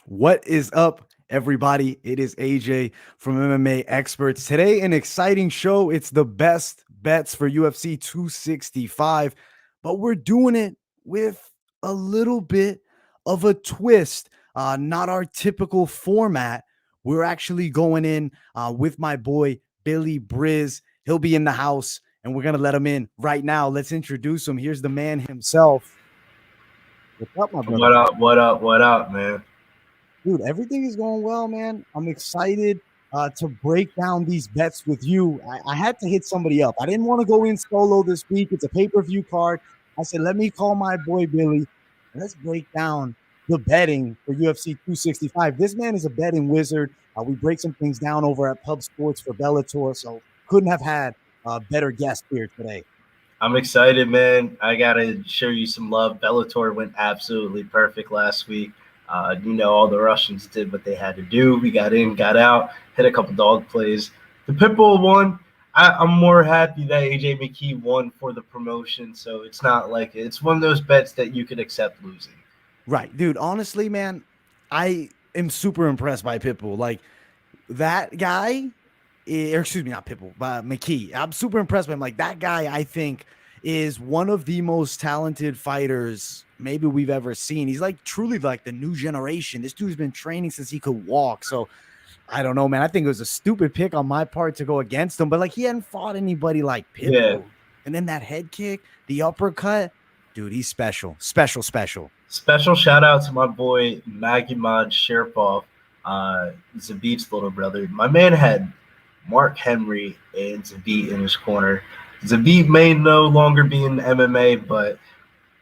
What is up, everybody? It is AJ from MMA Experts. Today, an exciting show. It's the best bets for UFC 265, but we're doing it with a little bit of a twist. Not our typical format. We're actually going in with my boy, Billy Briz. He'll be in the house, and we're going to let him in right now. Let's introduce him. Here's the man himself. What's up, my brother? What up? What up? What up, man? Dude, everything is going well, man. I'm excited to break down these bets with you. I had to hit somebody up. I didn't want to go in solo this week. It's a pay-per-view card. I said, let me call my boy Billy and let's break down the betting for UFC 265. This man is a betting wizard. We break some things down over at Pub Sports for Bellator, so couldn't have had a better guest here today. I'm excited, man. I gotta show you some love. Bellator went absolutely perfect last week. All the Russians did what they had to do. We got in, got out, hit a couple dog plays. The Pitbull won. I'm more happy that AJ McKee won for the promotion. So it's not like it's one of those bets that you could accept losing. Right, dude. Honestly, man, I am super impressed by Pitbull. Like that guy, or excuse me, not Pitbull, but McKee. I'm super impressed by him. Like that guy, I think is one of the most talented fighters maybe we've ever seen. He's like truly like the new generation. This dude's been training since he could walk. So I don't know, man. I think it was a stupid pick on my part to go against him, but like he hadn't fought anybody like Pitbull. Yeah. And then that head kick, the uppercut, dude, he's special. Special shout out to my boy Magimad Sherpov, Zabit's little brother. My man had Mark Henry and Zabit in his corner. Zabit may no longer be in MMA, but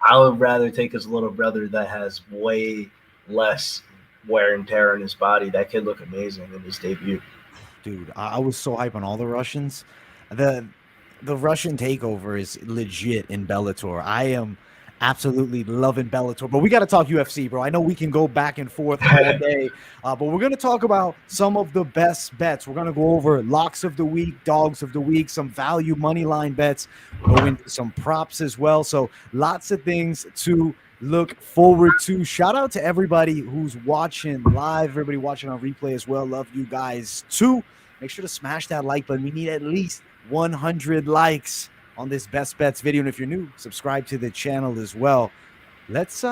I would rather take his little brother that has way less wear and tear in his body. That kid looked amazing in his debut. Dude, I was so hype on all the Russians. The Russian takeover is legit in Bellator. I am absolutely loving Bellator, but we got to talk UFC, bro. I know we can go back and forth all day, but we're going to talk about some of the best bets. We're going to go over locks of the week, dogs of the week, some value money line bets, go into some props as well. So lots of things to look forward to. Shout out to everybody who's watching live, everybody watching on replay as well. Love you guys too. Make sure to smash that like button. We need at least 100 likes on this best bets video, and if you're new, subscribe to the channel as well. Let's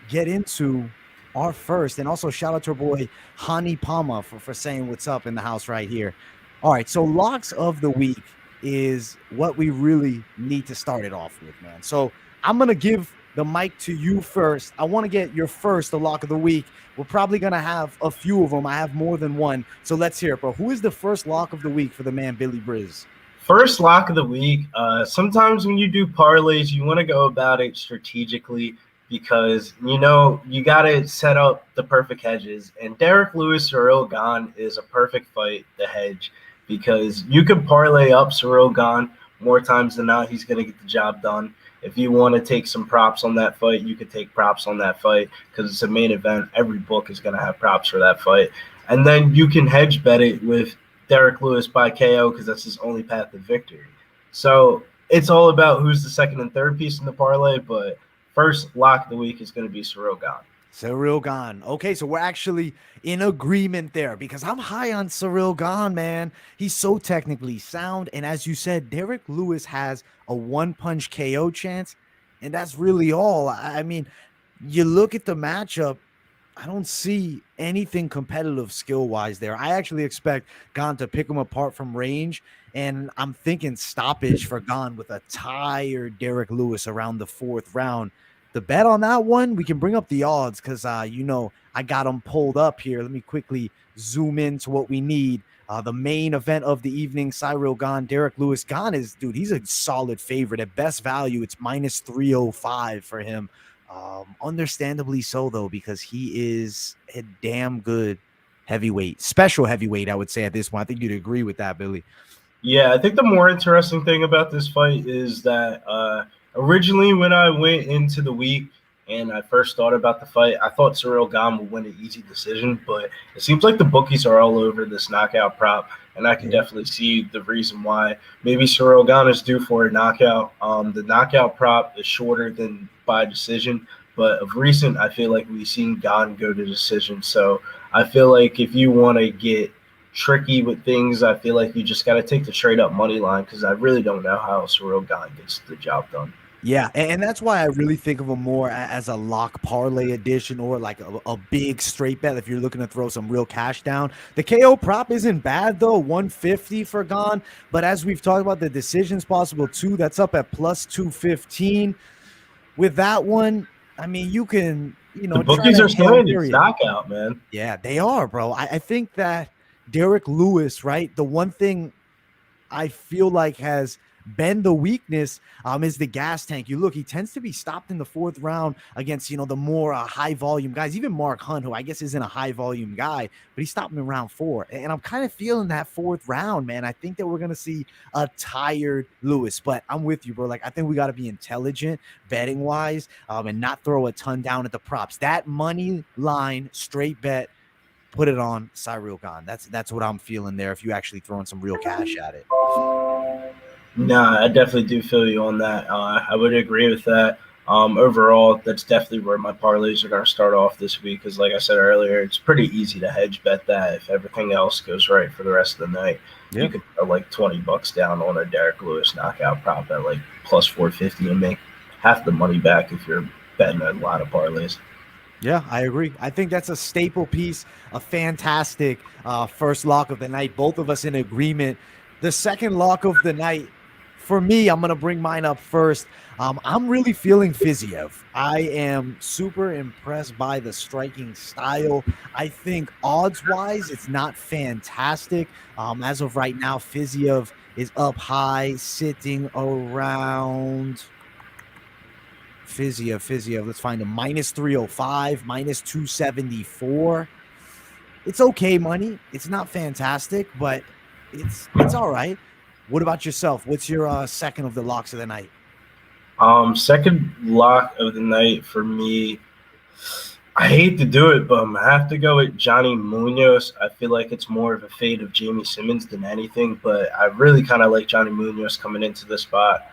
get into our first, and also shout out to our boy Hani Pama for saying what's up in the house right here. All right, so locks of the week is what we really need to start it off with, man. So I'm gonna give the mic to you first. I want to get your first, the lock of the week. We're probably gonna have a few of them. I have more than one, so let's hear it, bro. Who is the first lock of the week for the man Billy Briz? First lock of the week. Sometimes when you do parlays, you want to go about it strategically because, you got to set up the perfect hedges. And Derek Lewis, Cyril Gane is a perfect fight, the hedge, because you can parlay up Cyril Gane more times than not. He's going to get the job done. If you want to take some props on that fight, you could take props on that fight because it's a main event. Every book is going to have props for that fight. And then you can hedge bet it with Derek Lewis by KO because that's his only path to victory. So it's all about who's the second and third piece in the parlay, but first lock of the week is going to be Cyril Gane. Cyril Gane. Okay, so we're actually in agreement there because I'm high on Cyril Gane, man. He's so technically sound, and as you said, Derek Lewis has a one-punch KO chance, and that's really all. I mean, you look at the matchup, I don't see anything competitive skill-wise there. I actually expect Gane to pick him apart from range, and I'm thinking stoppage for Gane with a tired Derek Lewis around the fourth round. The bet on that one, we can bring up the odds because, I got them pulled up here. Let me quickly zoom into what we need. The main event of the evening, Cyril Gane, Derek Lewis. Gane is, dude, he's a solid favorite. At best value, it's minus 305 for him. Understandably so, though, because he is a damn good heavyweight, special heavyweight, I would say at this point. I think you'd agree with that, Billy. Yeah, I think the more interesting thing about this fight is that originally when I went into the week and I first thought about the fight, I thought Cyril Gane would win an easy decision, but it seems like the bookies are all over this knockout prop, and I can definitely see the reason why. Maybe Cyril Gane is due for a knockout. The knockout prop is shorter than by decision, But of recent, I feel like we've seen Gane go to decision. So I feel like if you want to get tricky with things, I feel like you just got to take the straight up money line because I really don't know how Cyril Gane gets the job done. Yeah, and that's why I really think of him more as a lock parlay edition or like a big straight bet if you're looking to throw some real cash down. The KO prop isn't bad though, 150 for Gone. But as we've talked about, the decision's possible too. That's up at plus 215. With that one, I mean, you can, The try bookies to are Hail saying it's Mary it. knockout, man. Yeah, they are, bro. I think that Derek Lewis, right? The one thing I feel like has been the weakness is the gas tank. You look, he tends to be stopped in the fourth round against, the more high volume guys, even Mark Hunt, who I guess isn't a high volume guy, but he stopped him in round 4. And I'm kind of feeling that fourth round, man. I think that we're going to see a tired Lewis, but I'm with you, bro. Like, I think we got to be intelligent betting wise and not throw a ton down at the props. That money line straight bet, put it on Cyril Gane. That's what I'm feeling there if you actually throwing some real cash at it. Nah, I definitely do feel you on that. I would agree with that. Overall, that's definitely where my parlays are going to start off this week. Because, like I said earlier, it's pretty easy to hedge bet that if everything else goes right for the rest of the night. Yeah. You could throw like $20 down on a Derek Lewis knockout prop at like plus 450 and make half the money back if you're betting a lot of parlays. Yeah, I agree. I think that's a staple piece, a fantastic first lock of the night. Both of us in agreement. The second lock of the night, for me, I'm going to bring mine up first. I'm really feeling Fiziev. I am super impressed by the striking style. I think odds-wise, it's not fantastic. As of right now, Fiziev is up high, sitting around... Fiziev, let's find him. Minus 305, minus 274. It's okay money. It's not fantastic, but it's all right. What about yourself? What's your second of the locks of the night? Second lock of the night for me, I hate to do it, but I'm gonna have to go with Johnny Munoz. I feel like it's more of a fade of Jamie Simmons than anything, but I really kind of like Johnny Munoz coming into the spot.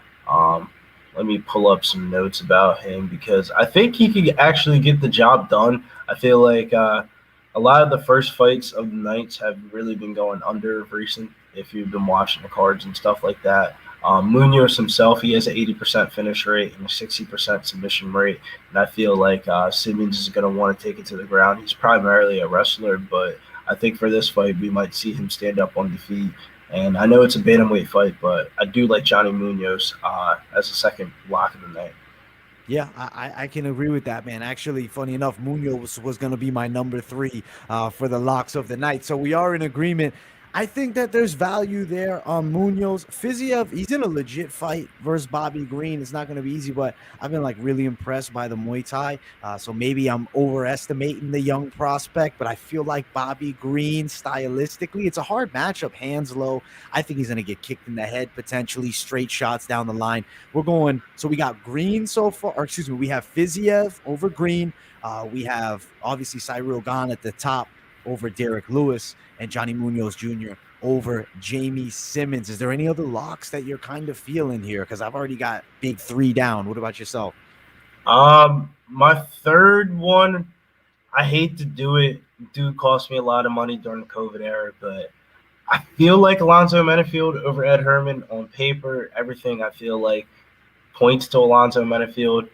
Let me pull up some notes about him because I think he could actually get the job done. I feel like a lot of the first fights of the nights have really been going under of recent. If you've been watching the cards and stuff like that, Munoz himself, he has an 80% finish rate and a 60% submission rate, and I feel like Simmons is going to want to take it to the ground. He's primarily a wrestler, but I think for this fight, we might see him stand up on defeat. And I know it's a bantamweight fight, but I do like Johnny Munoz as a second lock of the night. Yeah, I can agree with that, man. Actually, funny enough, Munoz was going to be my number 3 for the locks of the night. So we are in agreement. I think that there's value there on Munoz. Fiziev, he's in a legit fight versus Bobby Green. It's not going to be easy, but I've been like really impressed by the Muay Thai. So maybe I'm overestimating the young prospect, but I feel like Bobby Green stylistically, it's a hard matchup, hands low. I think he's going to get kicked in the head, potentially straight shots down the line. We're going, so we got Green so far, or excuse me, we have Fiziev over Green. We have obviously Cyril Gane at the top over Derek Lewis, and Johnny Munoz Jr. over Jamie Simmons. Is there any other locks that you're kind of feeling here? Because I've already got big 3 down. What about yourself? My third one, I hate to do it. It do cost me a lot of money during the COVID era, but I feel like Alonzo Menifield over Ed Herman on paper. Everything I feel like points to Alonzo Menifield.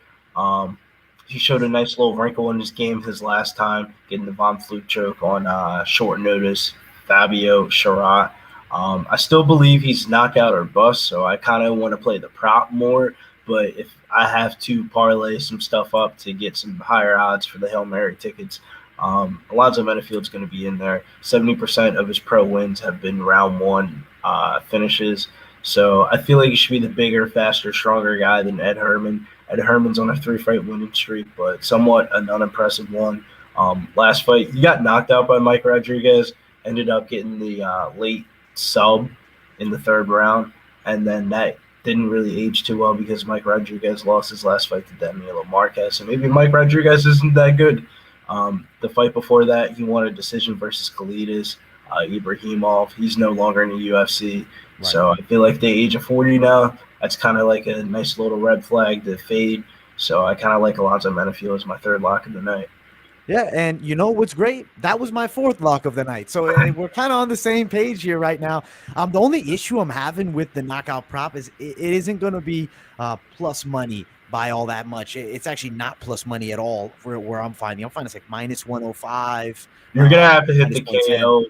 He showed a nice little wrinkle in his game his last time, getting the Von Flue choke on short notice. Fabio Sharat. I still believe he's knockout or bust, so I kind of want to play the prop more. But if I have to parlay some stuff up to get some higher odds for the Hail Mary tickets, Alonzo Menifield's going to be in there. 70% of his pro wins have been round 1 finishes. So I feel like he should be the bigger, faster, stronger guy than Ed Herman. Ed Herman's on a 3-fight winning streak, but somewhat an unimpressive one. Last fight, he got knocked out by Mike Rodriguez, ended up getting the late sub in the 3rd round, and then that didn't really age too well because Mike Rodriguez lost his last fight to Danilo Marquez, and maybe Mike Rodriguez isn't that good. The fight before that, he won a decision versus Kalidas Ibrahimov. He's no longer in the UFC. Right. So I feel like the age of 40 now, that's kind of like a nice little red flag to fade. So I kind of like Alonzo Menifee as my third lock of the night. Yeah, and you know what's great? That was my fourth lock of the night. So we're kind of on the same page here right now. The only issue I'm having with the knockout prop is it isn't going to be plus money by all that much. It's actually not plus money at all for where I'm finding. I'm finding it's like minus 105, You're gonna have to hit minus the 110. KO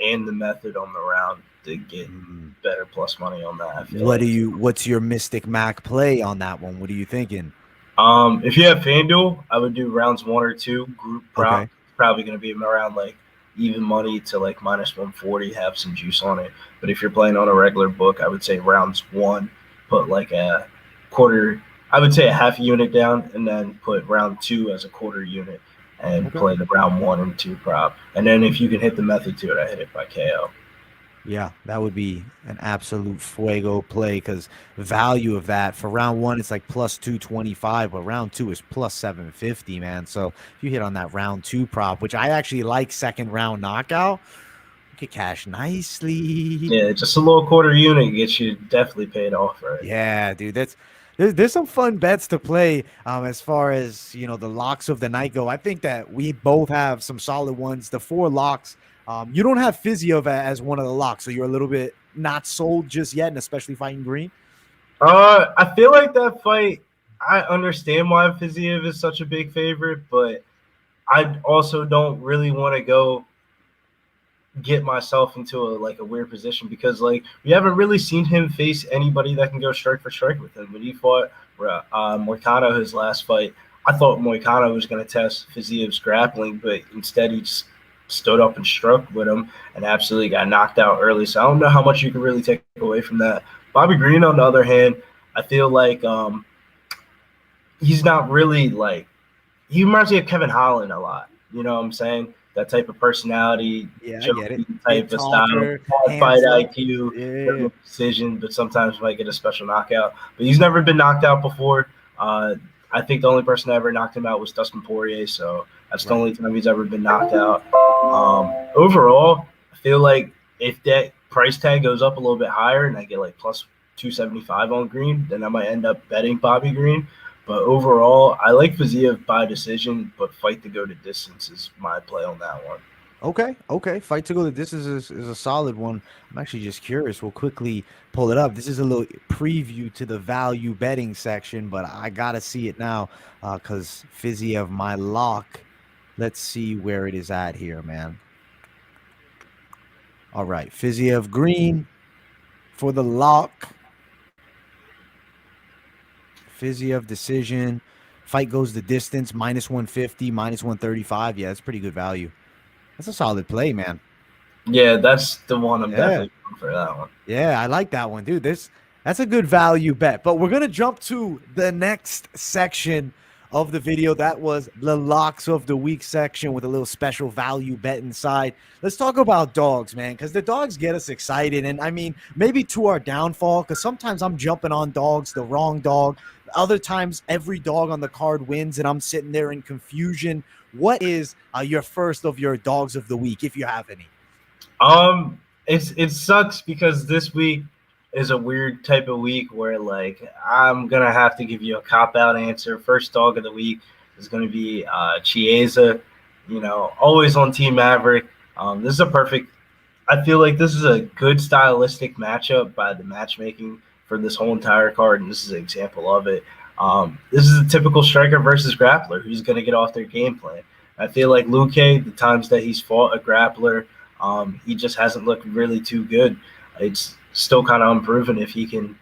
and the method on the round to get Mm. better plus money on that. I feel like. What's your Mystic Mac play on that one? What are you thinking? If you have FanDuel, I would do rounds 1 or 2 group prop. Okay. It's probably going to be around like even money to like minus 140, have some juice on it. But if you're playing on a regular book, I would say rounds 1, put like a quarter, I would say a half unit down, and then put round 2 as a quarter unit and Okay. play the round 1 and 2 prop. And then if you can hit the method to it, I hit it by KO. Yeah, that would be an absolute fuego play because value of that for round one, it's like plus 225, but round two is plus 750, man. So if you hit on that round two prop, which I actually like second round knockout, you could cash nicely. Yeah, just a little quarter unit gets you definitely paid off, right? Yeah, dude, there's some fun bets to play as far as the locks of the night go. I think that we both have some solid ones. The four locks. You don't have Fiziev as one of the locks, so you're a little bit not sold just yet, and especially fighting Green. I feel like that fight. I understand why Fiziev is such a big favorite, but I also don't really want to go get myself into a weird position because like we haven't really seen him face anybody that can go strike for strike with him. When he fought Moicano his last fight, I thought Moicano was going to test Fiziev's grappling, but instead he just stood up and struck with him and absolutely got knocked out early. So I don't know how much you can really take away from that. Bobby Green, on the other hand, I feel like he's not really like he reminds me of Kevin Holland a lot. You know what I'm saying? That type of personality, Yeah, I get it. jokey Big type of style, talker, bad fight handsome. IQ, Yeah. precision, but sometimes might get a special knockout. But he's never been knocked out before. I think the only person that ever knocked him out was Dustin Poirier, so that's the Right. only time he's ever been knocked out. Overall, I feel like if that price tag goes up a little bit higher and I get like plus 275 on Green, then I might end up betting Bobby Green. But overall, I like Fiziev by decision, but fight to go to distance is my play on that one. Okay. Fight to go the distance is a solid one. I'm actually just curious. We'll quickly pull it up. This is a little preview to the value betting section, but I gotta see it now because Fiziev, my lock. Let's see where it is at here, man. All right, Fiziev Green for the lock. Fiziev decision. Fight goes the distance, minus 150, minus 135. Yeah, that's pretty good value. That's a solid play, man. Yeah, that's the one I'm Yeah. definitely going for that one. Yeah, I like that one, dude. That's a good value bet. But we're gonna jump to the next section of the video. That was the locks of the week section with a little special value bet inside. Let's talk about dogs, man, because the dogs get us excited. And I mean, maybe to our downfall, because sometimes I'm jumping on dogs, the wrong dog. Other times, every dog on the card wins, and I'm sitting there in confusion. What is your first of your dogs of the week, if you have any? It sucks because this week is a weird type of week where like I'm gonna have to give you a cop out answer. First dog of the week is gonna be Chiesa. You know, always on Team Maverick. This is a perfect. I feel like this is a good stylistic matchup by the matchmaking for this whole entire card, and this is an example of it. This is a typical striker versus grappler who's going to get off their game plan. I feel like Luque, the times that he's fought a grappler, he just hasn't looked really too good. It's still kind of unproven if he can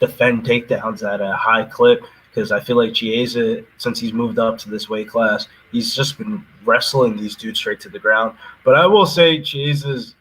defend takedowns at a high clip because I feel like Chiesa, since he's moved up to this weight class, he's just been wrestling these dudes straight to the ground. But I will say Chiesa's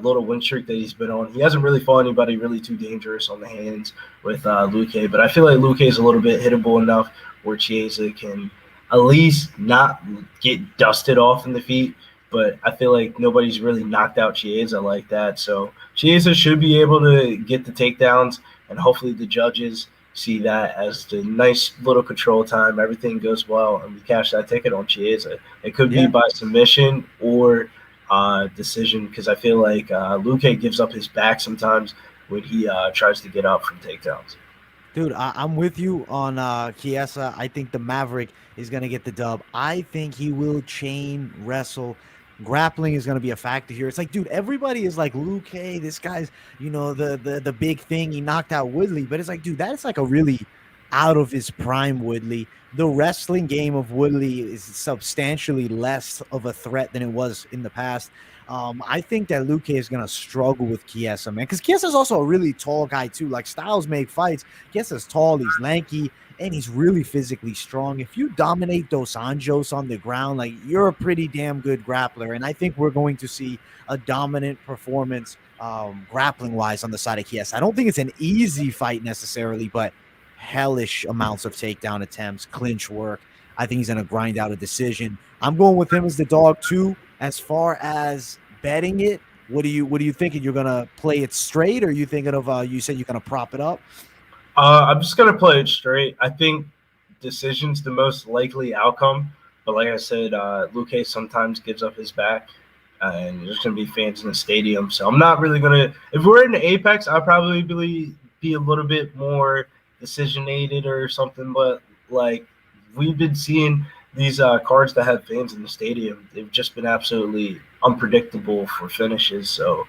little win streak that he's been on, he hasn't really fought anybody really too dangerous on the hands with Luque. But I feel like Luque is a little bit hittable enough where Chiesa can at least not get dusted off in the feet. But I feel like nobody's really knocked out Chiesa like that. So Chiesa should be able to get the takedowns, and hopefully the judges see that as the nice little control time. Everything goes well, and we cash that ticket on Chiesa. It could be Yeah. by submission or decision because I feel like Luque gives up his back sometimes when he tries to get up from takedowns. Dude, I'm with you on Chiesa. I think the Maverick is going to get the dub. I think he will chain wrestle. Grappling is going to be a factor here. It's like, dude, everybody is like, Luke, hey, this guy's, the big thing. He knocked out Woodley. But it's like, dude, that's like a really out of his prime Woodley. The wrestling game of Woodley is substantially less of a threat than it was in the past. I think that Luke is going to struggle with Chiesa, man, because Chiesa's also a really tall guy, too. Like, styles make fights. Chiesa's tall, he's lanky, and he's really physically strong. If you dominate Dos Anjos on the ground, like, you're a pretty damn good grappler. And I think we're going to see a dominant performance grappling wise on the side of Chiesa. I don't think it's an easy fight necessarily, but hellish amounts of takedown attempts, clinch work. I think he's going to grind out a decision. I'm going with him as the dog too. As far as betting it, what are you thinking? You're gonna play it straight, or are you thinking of you said you're gonna prop it up? I'm just gonna play it straight. I think decision's the most likely outcome, but like I said, Luke sometimes gives up his back, and there's gonna be fans in the stadium. So I'm not really gonna. If we're in the Apex, I'll probably be a little bit more decisionated or something. But like we've been seeing these cards that have fans in the stadium, they've just been absolutely unpredictable for finishes. So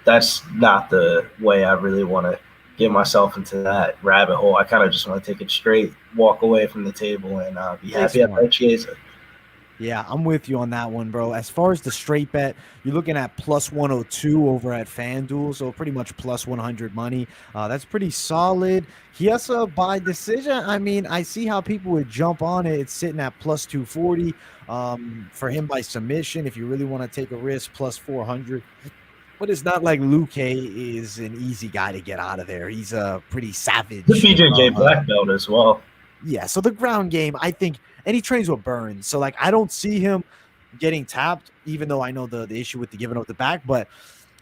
that's not the way I really want to get myself into that rabbit hole. I kind of just want to take it straight, walk away from the table, and be happy at that Chiesa. Yeah, I'm with you on that one, bro. As far as the straight bet, you're looking at plus 102 over at FanDuel, so pretty much plus 100 money. That's pretty solid. Chiesa by decision. I mean, I see how people would jump on it. It's sitting at plus 240. For him by submission, if you really want to take a risk, plus 400. But it's not like Luke is an easy guy to get out of there. He's a pretty savage. The BJJ black belt as well. Yeah, so the ground game, I think, and he trains with Burns. So, like, I don't see him getting tapped, even though I know the issue with the giving up the back. But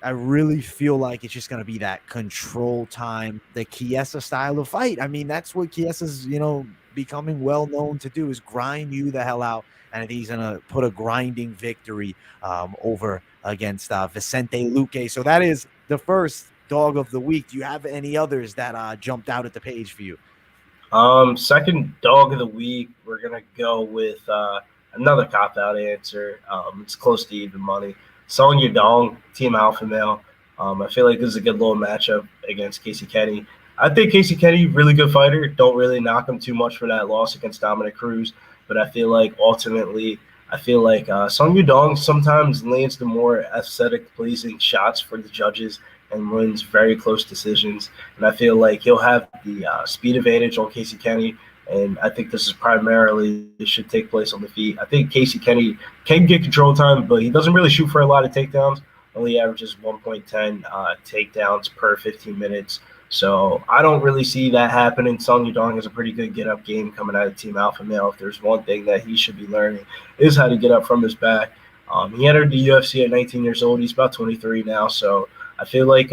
I really feel like it's just going to be that control time, the Chiesa style of fight. I mean, that's what Chiesa's, becoming well known to do is grind you the hell out. And I think he's going to put a grinding victory over against Vicente Luque. So that is the first dog of the week. Do you have any others that jumped out at the page for you? Second dog of the week, we're gonna go with another cop out answer. It's close to even money. Song Yudong, Team Alpha Male. I feel like this is a good little matchup against Casey Kenny. I think Casey Kenny, really good fighter. Don't really knock him too much for that loss against Dominic Cruz, but I feel like ultimately, Song Yudong sometimes lands the more aesthetic pleasing shots for the judges and wins very close decisions. And I feel like he'll have the speed advantage on Casey Kenny. And I think this is primarily, it should take place on the feet. I think Casey Kenny can get control time, but he doesn't really shoot for a lot of takedowns. Only averages 1.10 takedowns per 15 minutes. So I don't really see that happening. Song Yudong has a pretty good get-up game coming out of Team Alpha Male. If there's one thing that he should be learning is how to get up from his back. He entered the UFC at 19 years old. He's about 23 now. So I feel like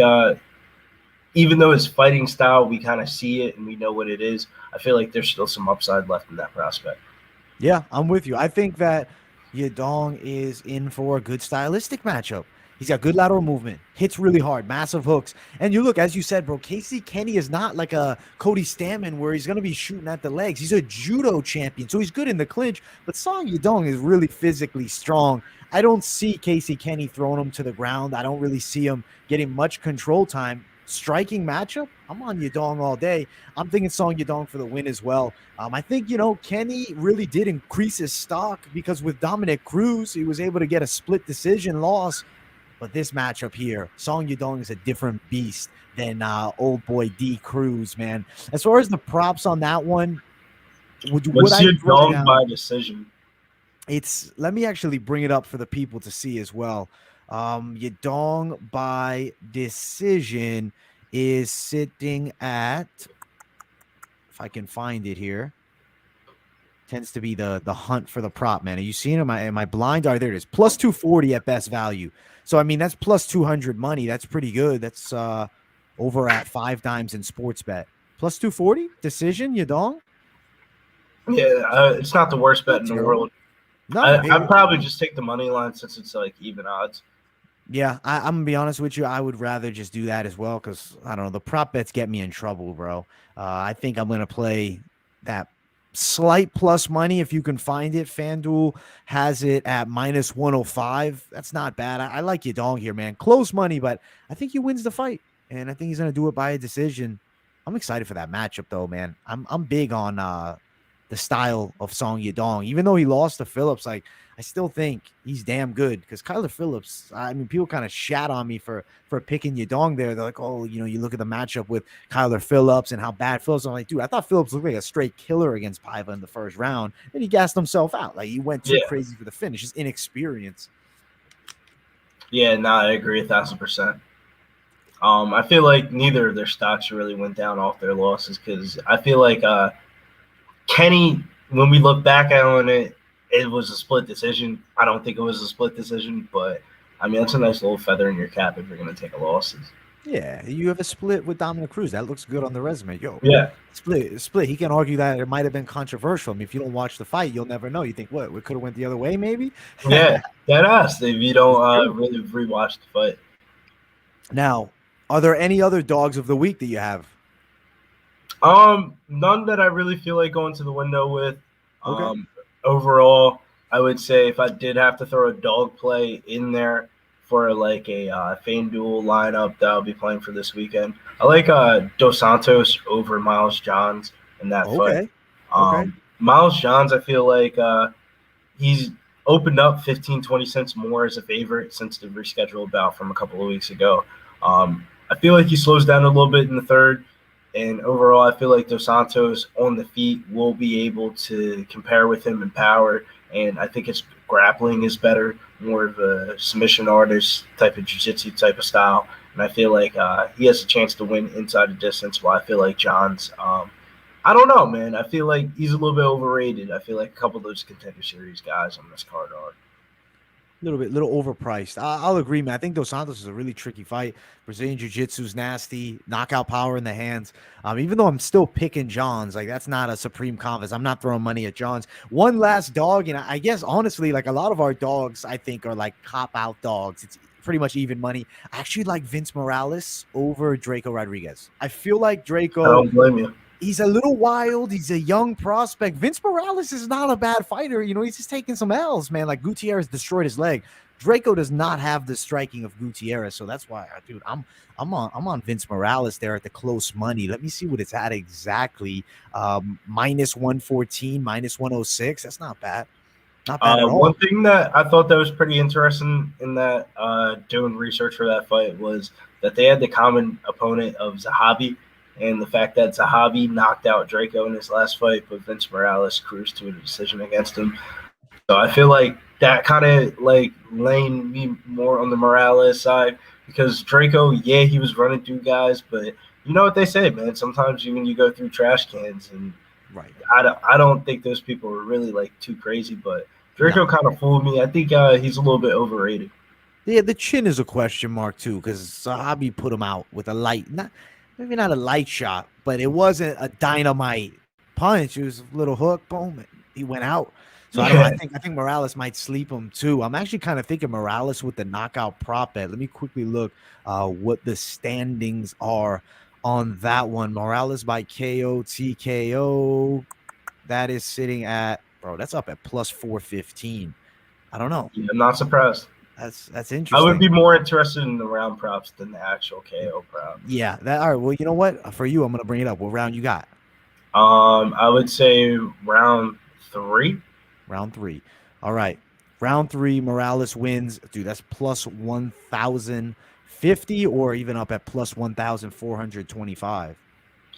even though his fighting style, we kind of see it and we know what it is, I feel like there's still some upside left in that prospect. Yeah, I'm with you. I think that Yadong is in for a good stylistic matchup. He's got good lateral movement, hits really hard, massive hooks. And you look, as you said, bro, Casey Kenny is not like a Cody Stammen where he's going to be shooting at the legs. He's a judo champion, so he's good in the clinch. But Song Yadong is really physically strong. I don't see Casey Kenny throwing him to the ground. I don't really see him getting much control time. Striking matchup, I'm on Yadong all day. I'm thinking Song Yadong for the win as well. I think, Kenny really did increase his stock because with Dominic Cruz, he was able to get a split decision loss. But this matchup here, Song Yadong is a different beast than old boy D Cruz, man. As far as the props on that one, what's Yadong by decision? Let me actually bring it up for the people to see as well. Yadong by decision is sitting at, if I can find it here, tends to be the hunt for the prop, man. Are you seeing him? Am I blind? There it is. Plus 240 at best value. So, I mean, that's plus 200 money. That's pretty good. That's over at 5 times in sports bet. Plus 240 decision, Yadong? Yeah, it's not the worst bet in the world. No, I'd probably just take the money line since it's like even odds. Yeah, I'm gonna be honest with you. I would rather just do that as well because I don't know. The prop bets get me in trouble, bro. I think I'm gonna play that slight plus money if you can find it. FanDuel has it at minus 105. That's not bad. I like your dog here, man. Close money, but I think he wins the fight, and I think he's gonna do it by a decision. I'm excited for that matchup, though, man. I'm big on the style of Song Yadong. Even though he lost to Phillips, like I still think he's damn good because Kyler Phillips. I mean, people kind of shat on me for picking Yadong there. They're like, oh, you look at the matchup with Kyler Phillips and how bad Phillips. I'm like, dude, I thought Phillips looked like a straight killer against Paiva in the first round, and he gassed himself out. Like he went too Yeah, crazy for the finish. Just inexperience. yeah, no, I agree 1,000%. I feel like neither of their stocks really went down off their losses because I feel like Kenny, when we look back on it, it was a split decision. I don't think it was a split decision, but I mean, that's a nice little feather in your cap if you're going to take a losses. Yeah, you have a split with Dominic Cruz. That looks good on the resume. Yo, Yeah, split. He can argue that it might have been controversial. I mean, if you don't watch the fight, you'll never know. You think what? We could have went the other way, maybe. yeah, that ass if you don't It's true. really rewatch the fight. Now, are there any other dogs of the week that you have? None that I really feel like going to the window with. Okay. Overall, I would say if I did have to throw a dog play in there for like a FanDuel lineup that I'll be playing for this weekend, I like Dos Santos over Miles Johns in that fight. Okay. Okay. Miles Johns, I feel like he's opened up 15-20 cents more as a favorite since the rescheduled bout from a couple of weeks ago. I feel like he slows down a little bit in the third. And overall, I feel like Dos Santos on the feet will be able to compare with him in power. And I think his grappling is better, more of a submission artist type of jiu-jitsu type of style. And I feel like he has a chance to win inside the distance. While I feel like John's, I don't know, man. I feel like he's a little bit overrated. I feel like a couple of those contender series guys on this card are. Little overpriced. I'll agree, man. I think Dos Santos is a really tricky fight. Brazilian Jiu-Jitsu is nasty, knockout power in the hands. Even though I'm still picking Johns, like that's not a supreme confidence. I'm not throwing money at Johns. One last dog, and I guess honestly, like a lot of our dogs, I think are like cop out dogs. It's pretty much even money. I actually like Vince Morales over Draco Rodriguez. I feel like I Draco, don't blame you. he's a little wild. He's a young prospect. Vince Morales is not a bad fighter. He's just taking some L's, man. Like Gutierrez destroyed his leg. Draco does not have the striking of Gutierrez, so that's why, dude, I'm on Vince Morales there at the close money. Let me see what it's at exactly. Minus 114, minus 106. That's not bad. Not bad at One all. thing that I thought that was pretty interesting in that doing research for that fight was that they had the common opponent of Zahabi, and the fact that Zahabi knocked out Draco in his last fight, but Vince Morales cruised to a decision against him. So I feel like that kind of like laying me more on the Morales side because Draco, yeah, he was running through guys, but you know what they say, man. Sometimes when you go through trash cans, and Right. I don't think those people were really like too crazy, but Draco No. kind of fooled me. I think he's a little bit overrated. Yeah, the chin is a question mark too, because Sahabi put him out with a light, not maybe not a light shot, but it wasn't a dynamite punch. It was a little hook, boom, he went out. So I don't know. Yeah. I think Morales might sleep him too. I'm actually kind of thinking Morales with the knockout prop bet. Let me quickly look what the standings are on that one. Morales by KO TKO. That is sitting at, bro, that's up at plus 415. I don't know. I'm not surprised. That's I would interesting. be more interested in the round props than the actual KO prop. Yeah, that all right. Well, you know what? For you, I'm gonna bring it up. What round you got? I would say round three. Round three. All right. Round three, Morales wins. Dude, that's plus 1,050 or even up at plus 1,425.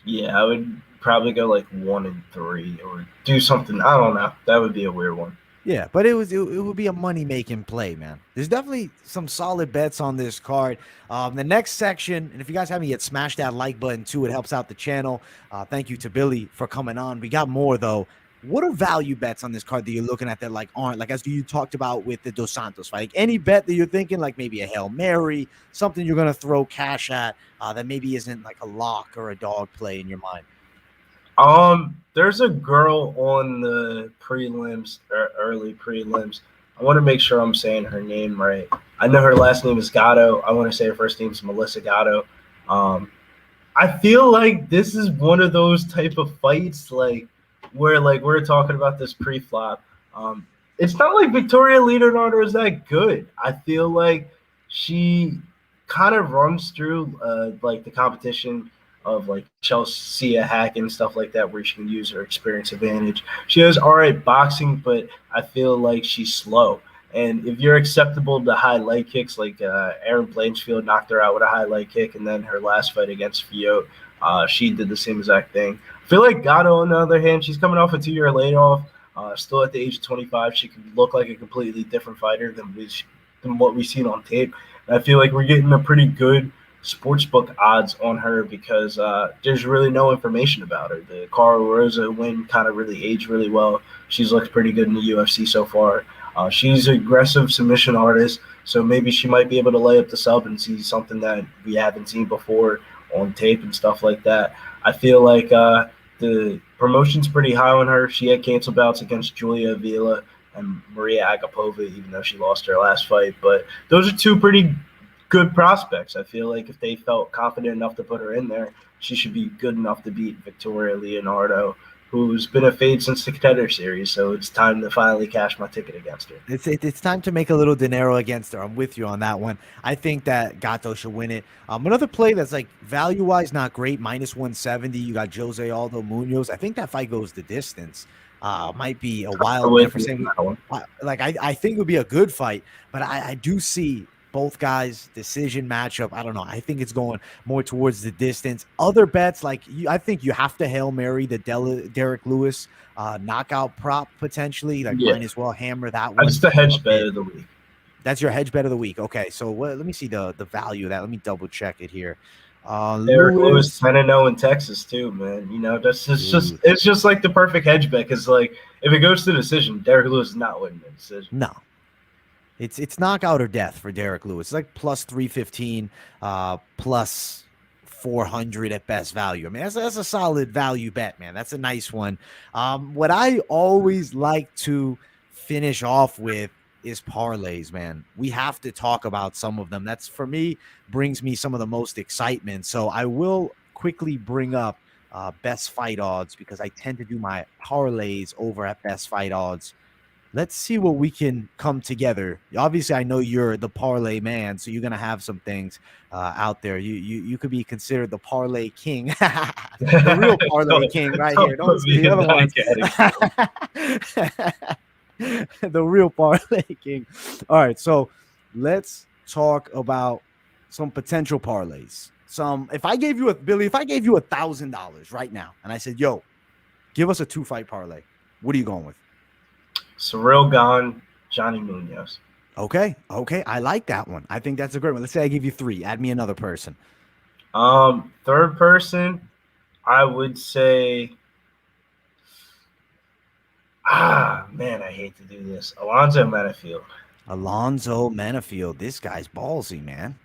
Yeah, I would probably go like 1 and 3 or do something. I don't know. That would be a weird one. Yeah, but it would be a money making play, man. There's definitely some solid bets on this card. The next section, and if you guys haven't yet, smash that like button too. It helps out the channel. Thank you to Billy for coming on. We got more though. What are value bets on this card that you're looking at that like aren't like as you talked about with the Dos Santos fight? Like any bet that you're thinking like maybe a Hail Mary, something you're gonna throw cash at that maybe isn't like a lock or a dog play in your mind. There's a girl on the prelims or early prelims I want to make sure I'm saying her name right. I know her last name is Gatto. I want to say her first name is Melissa Gatto. Um, I feel like this is one of those type of fights like where like we're talking about this pre-flop. Um, it's not like Victoria Leonardo is that good. I feel like she kind of runs through like the competition of like Chelsea Hack and stuff like that, where she can use her experience advantage. She has all right boxing, but I feel like she's slow. And if you're acceptable to high leg kicks, like Aaron Blanchfield knocked her out with a high leg kick, and then her last fight against Fiot, she did the same exact thing. I feel like Gatto, on the other hand, she's coming off a 2-year layoff. Still at the age of 25, she can look like a completely different fighter than what we've seen on tape. And I feel like we're getting a pretty good sportsbook odds on her because there's really no information about her. The Carl Rosa win kind of really aged really well. She's looked pretty good in the UFC so far. She's an aggressive submission artist, so maybe she might be able to lay up the sub and see something that we haven't seen before on tape and stuff like that. I feel like the promotion's pretty high on her. She had canceled bouts against Julia Avila and Maria Agapova, even though she lost her last fight. But those are two pretty good prospects. I feel like if they felt confident enough to put her in there, she should be good enough to beat Victoria Leonardo, who's been a fade since the Contender Series. So it's time to finally cash my ticket against her. It's time to make a little dinero against her. I'm with you on that one. I think that Gato should win it. Another play that's like value-wise not great, -170. You got Jose Aldo Munoz. I think that fight goes the distance. Might be a wild man for saying like I think it would be a good fight, but I do see both guys decision matchup. I don't know. I think it's going more towards the distance. Other bets like I think you have to Hail Mary the Derek Lewis knockout prop potentially. Like might as well hammer that one. That's the hedge bet of the week. That's your hedge bet of the week. Okay, so let me see the value of that. Let me double check it here. Derek Lewis 10-0 in Texas too, man. You know, that's it's just like the perfect hedge bet because like if it goes to decision, Derek Lewis is not winning the decision. No. It's knockout or death for Derek Lewis. It's like +315, +400 at best value. I mean, that's a solid value bet, man. That's a nice one. What I always like to finish off with is parlays, man. We have to talk about some of them. That's, for me, brings me some of the most excitement. So I will quickly bring up best fight odds because I tend to do my parlays over at best fight odds. Let's see what we can come together. Obviously, I know you're the parlay man, so you're gonna have some things out there. You could be considered the parlay king, the real parlay king, right here. Don't see the other ones. The real parlay king. All right, so let's talk about some potential parlays. If I gave you $1,000 right now, and I said, "Yo, give us a 2-fight parlay," what are you going with? Cyril Gane, Johnny Munoz. Okay. I like that one. I think that's a great one. Let's say I give you 3. Add me another person. Third person, I would say, man, I hate to do this. Alonzo Menafield. This guy's ballsy, man.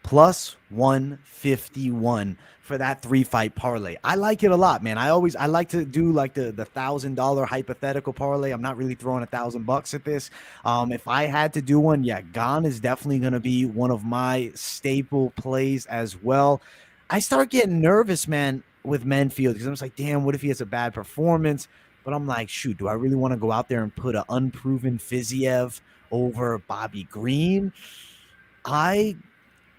+151 for that 3-fight parlay. I like it a lot, man. I like to do like the $1,000 hypothetical parlay. I'm not really throwing $1,000 at this. If I had to do one, yeah, Gane is definitely going to be one of my staple plays as well. I start getting nervous, man, with Menfield because I'm just like, damn, what if he has a bad performance? But I'm like, shoot, do I really want to go out there and put an unproven Fiziev over Bobby Green? I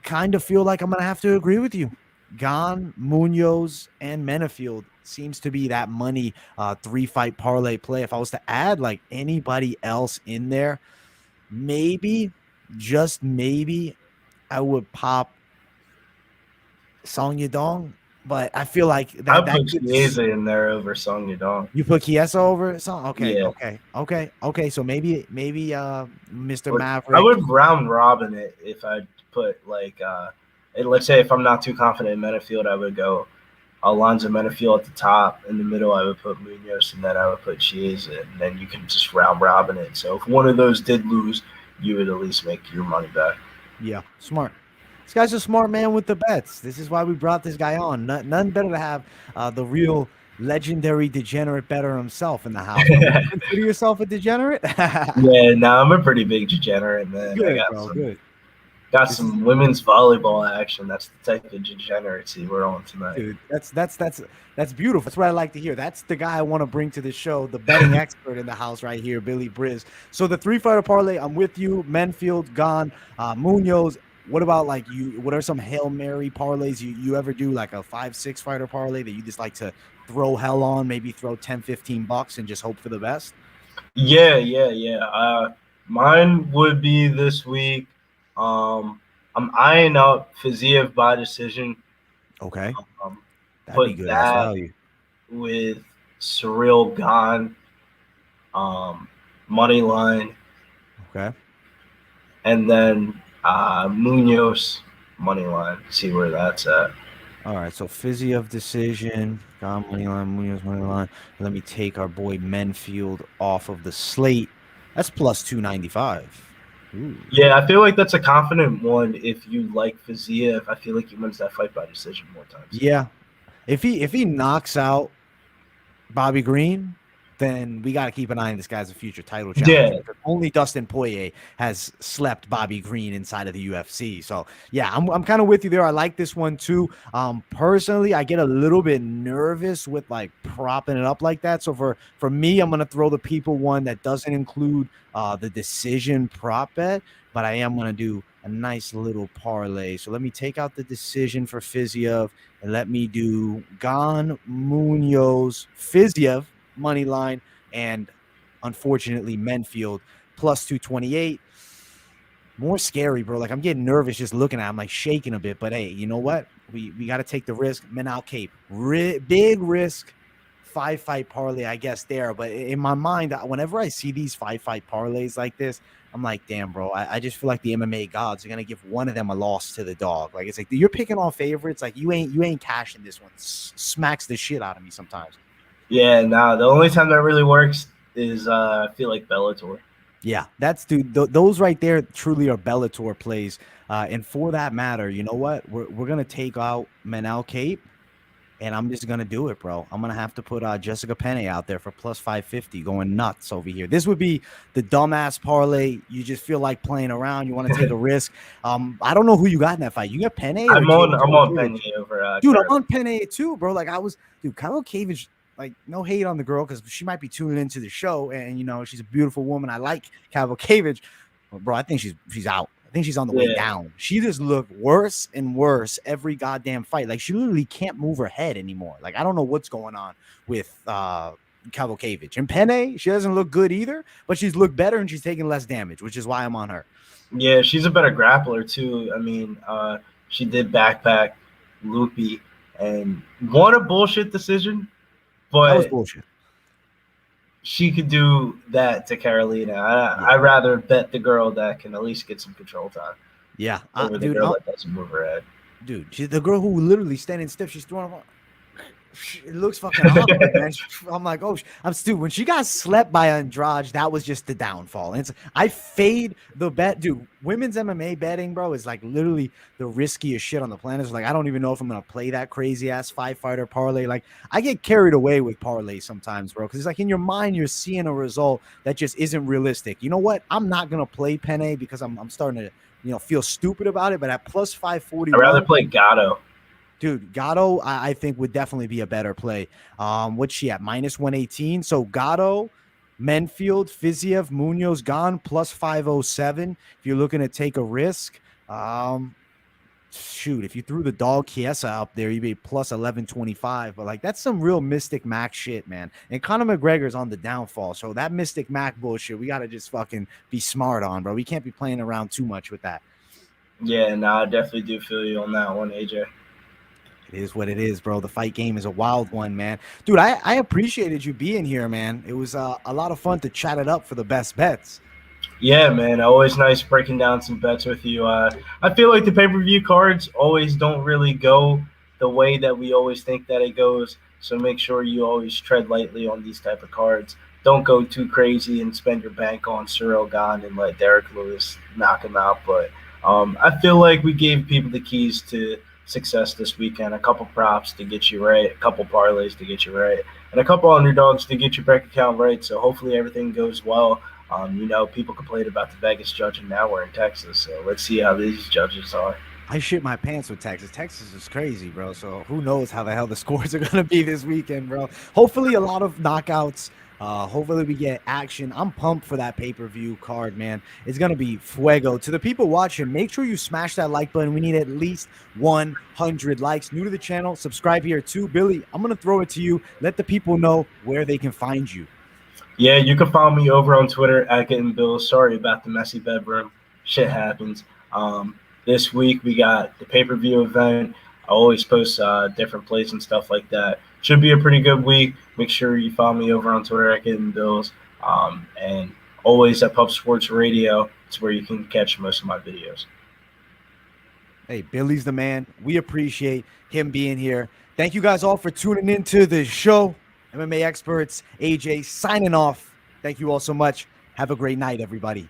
kind of feel like I'm going to have to agree with you. Gane, Munoz, and Menafield seems to be that money 3-fight parlay play. If I was to add like anybody else in there, maybe, just maybe, I would pop Song Yadong. But I feel like that I put Chiesa in there over Song Yadong. You put Chiesa over Song? Okay, yeah. Okay. So maybe Mr. Maverick. I would round robin it if I put like let's say if I'm not too confident in Menafield, I would go Alonzo Menafield at the top. In the middle, I would put Munoz, and then I would put Chiesa, and then you can just round robin it. So if one of those did lose, you would at least make your money back. Yeah, smart. This guy's a smart man with the bets. This is why we brought this guy on. None better to have the real legendary degenerate better himself in the house, bro. Would you consider yourself a degenerate? Yeah, no, I'm a pretty big degenerate, man. I Good, got bro. some Good. got This is some women's volleyball action. That's the type of degeneracy we're on tonight. Dude, that's beautiful. That's what I like to hear. That's the guy I want to bring to the show, the betting expert in the house right here, Billy Briz. So the three fighter parlay, I'm with you. Menfield, Gane, Munoz. What about like you? What are some Hail Mary parlays you ever do? Like a 5-6 fighter parlay that you just like to throw hell on, maybe throw 10-15 bucks and just hope for the best? Yeah. Mine would be this week. I'm eyeing up Fiziev by decision. Okay. Um, That'd be put good ass that value. with Surreal Gone, money line, Okay. and then Munoz money line. See where that's at. All right, so Fizzy of decision, Gone money line, Munoz money line. Let me take our boy Menfield off of the slate. That's plus 295. Ooh. Yeah, I feel like that's a confident one. If you like Fiziev, I feel like he wins that fight by decision more times. Yeah. If he knocks out Bobby Green, then we got to keep an eye on this guy as a future title challenger. Yeah, Because only Dustin Poirier has slept Bobby Green inside of the UFC. So yeah, I'm kind of with you there. I like this one too. Personally, I get a little bit nervous with like propping it up like that. So for me, I'm gonna throw the people one that doesn't include the decision prop bet, but I am gonna do a nice little parlay. So let me take out the decision for Fiziev and let me do Gane, Munoz, Fiziev money line, and unfortunately Menfield plus 228. More scary, bro. Like I'm getting nervous just looking at him, like shaking a bit. But hey, you know what? We got to take the risk. Menal Cape, big risk. 5-fight parlay, I guess there. But in my mind, whenever I see these 5-fight parlays like this, I'm like, damn, bro. I just feel like the MMA gods are gonna give one of them a loss to the dog. Like it's like you're picking all favorites. Like you ain't cashing this one. Smacks the shit out of me sometimes. yeah. Nah, the only time that really works is I feel like Bellator. Yeah, that's dude. Those right there truly are Bellator plays. And for that matter, you know what? We're gonna take out Manel Cape, and I'm just gonna do it, bro. I'm gonna have to put Jessica Penne out there for plus 550, going nuts over here. This would be the dumbass parlay. You just feel like playing around. You want to take a risk. I don't know who you got in that fight. You got Penne or I'm on Cavage? Penny over Dude, I'm Carter. on Penne too, bro. Like Kyle Cavage. Like no hate on the girl because she might be tuning into the show, and you know she's a beautiful woman. I like Cavage, but bro, I think she's out. I think she's on the way Yeah, down. She just looked worse and worse every goddamn fight. Like she literally can't move her head anymore. Like I don't know what's going on with Cavage. And Penne, she doesn't look good either, but she's looked better and she's taking less damage, which is why I'm on her. yeah, she's a better grappler too. I mean, she did backpack Loopy and won a bullshit decision, That was but bullshit. she could do that to Carolina. Yeah, I'd rather bet the girl that can at least get some control time yeah, over the dude, girl that doesn't move her head. dude. She's the girl who literally standing stiff. She's throwing. It looks fucking awkward, man. I'm like, oh, I'm stupid. When she got slept by Andrade, that was just the downfall. And I fade the bet, dude. Women's MMA betting, bro, is like literally the riskiest shit on the planet. It's like I don't even know if I'm gonna play that crazy ass 5-fighter parlay. Like I get carried away with parlay sometimes, bro, because it's like in your mind you're seeing a result that just isn't realistic. You know what? I'm not gonna play Penne because I'm starting to feel stupid about it. But at plus I'd 541. rather play Gatto. Dude, Gatto, I think would definitely be a better play. What's she at? Minus 118. So Gatto, Menfield, Fiziev, Munoz, Gane plus 507. If you're looking to take a risk, shoot, if you threw the dog Chiesa up there, you'd be plus 1125. But like that's some real Mystic Mac shit, man. And Conor McGregor's on the downfall. So that Mystic Mac bullshit, we gotta just fucking be smart on, bro. We can't be playing around too much with that. Yeah, I definitely do feel you on that one, AJ. It is what it is, bro. The fight game is a wild one, man. Dude, I appreciated you being here, man. It was a lot of fun to chat it up for the best bets. Yeah, man. Always nice breaking down some bets with you. I feel like the pay-per-view cards always don't really go the way that we always think that it goes. So make sure you always tread lightly on these type of cards. Don't go too crazy and spend your bank on Cyril Gane and let Derek Lewis knock him out. But I feel like we gave people the keys to success this weekend. A couple props to get you right, a couple parlays to get you right, and a couple underdogs to get your bank account right. So hopefully everything goes well. People complained about the Vegas judging. Now we're in Texas, so let's see how these judges are. I shit my pants with Texas. Texas is crazy, bro. So who knows how the hell the scores are gonna be this weekend, bro. Hopefully a lot of knockouts. Hopefully we get action. I'm pumped for that pay-per-view card, man. It's gonna be fuego. To the people watching, make sure you smash that like button. We need at least 100 likes. New to the channel, subscribe here too. Billy, I'm gonna throw it to you. Let the people know where they can find you. Yeah, you can follow me over on Twitter at Getting Bills. Sorry about the messy bedroom. Shit happens. This week we got the pay-per-view event. I always post different plays and stuff like that. Should be a pretty good week. Make sure you follow me over on Twitter at Getting Bills. And always at Pub Sports Radio. It's where you can catch most of my videos. Hey, Billy's the man. We appreciate him being here. Thank you guys all for tuning into the show. MMA Experts, AJ signing off. Thank you all so much. Have a great night, everybody.